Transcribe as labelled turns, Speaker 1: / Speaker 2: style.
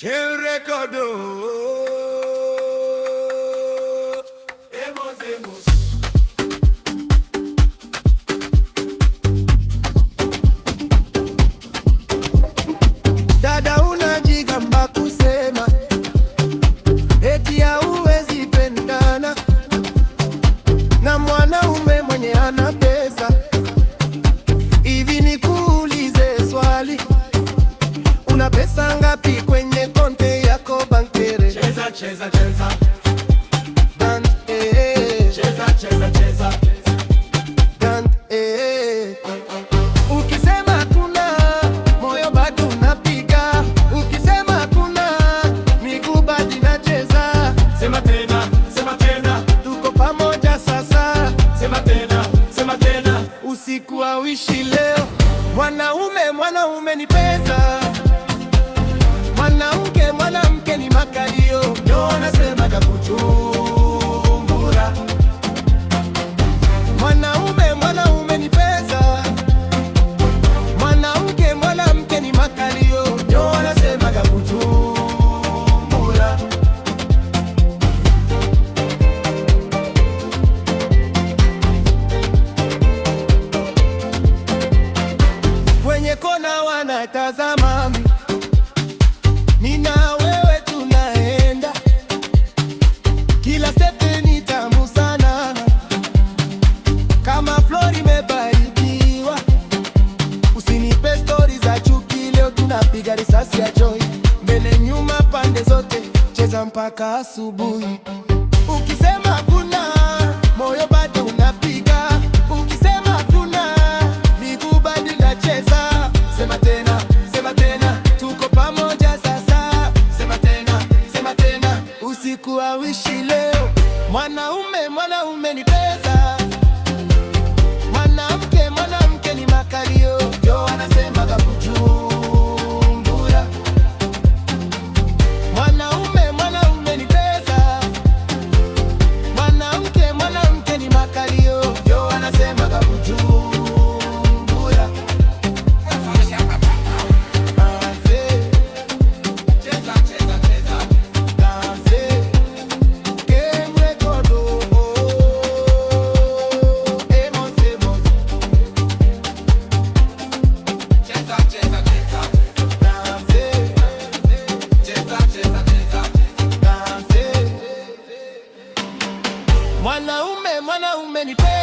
Speaker 1: Recordo. Dada unajigamba kusema eti hauwezi pendana na mwanaume mwenye ana pesa. Hivi nikuulize swali, una pesa ngapi kwenye konte yako bankere?
Speaker 2: Cheza, cheza, cheza.
Speaker 1: Dance,
Speaker 2: Cheza, cheza, cheza.
Speaker 1: Dance, Ukisema kuna moyo bado unapiga, ukisema kuna miguu bado inacheza.
Speaker 2: Sema tena, sema tena.
Speaker 1: Tuko pamoja sasa.
Speaker 2: Sema tena, sema tena.
Speaker 1: Usiku hauishi leo. Mwanaume ni pesa, mwanamke ni makalio. Ndio wanasema Kuchumbura. Mwanaume ni pesa, mwanamke ni makalio. Ndio wanasema Kuchumbura. Kwenye kona wanatazama mimi na wewe tunaenda, kila step ni tamu sana, kama flori imebarikiwa. Usinipe stori za chuki, leo tunapiga risasi ya joy, mbele nyuma pande zote, cheza mpaka asubuhi. Ukisema kuna moyo bado unapiga, ukisema kuna miguu bado inacheza. Sema tena, sema tena, tuko pamoja sasa. Sema tena, sema tena, usiku hauishi leo. Mwanaume ni pesa, mwanamke ni makalio. Ndio wanasema Kuchumbura. Mwanaume ni pesa, mwanamke ni makalio. Ndio wanasema Kuchumbura.
Speaker 2: Cheza, cheza, cheza. Cheza, cheza, cheza. Cheza, cheza, cheza.
Speaker 1: Mwanaume ni pesa.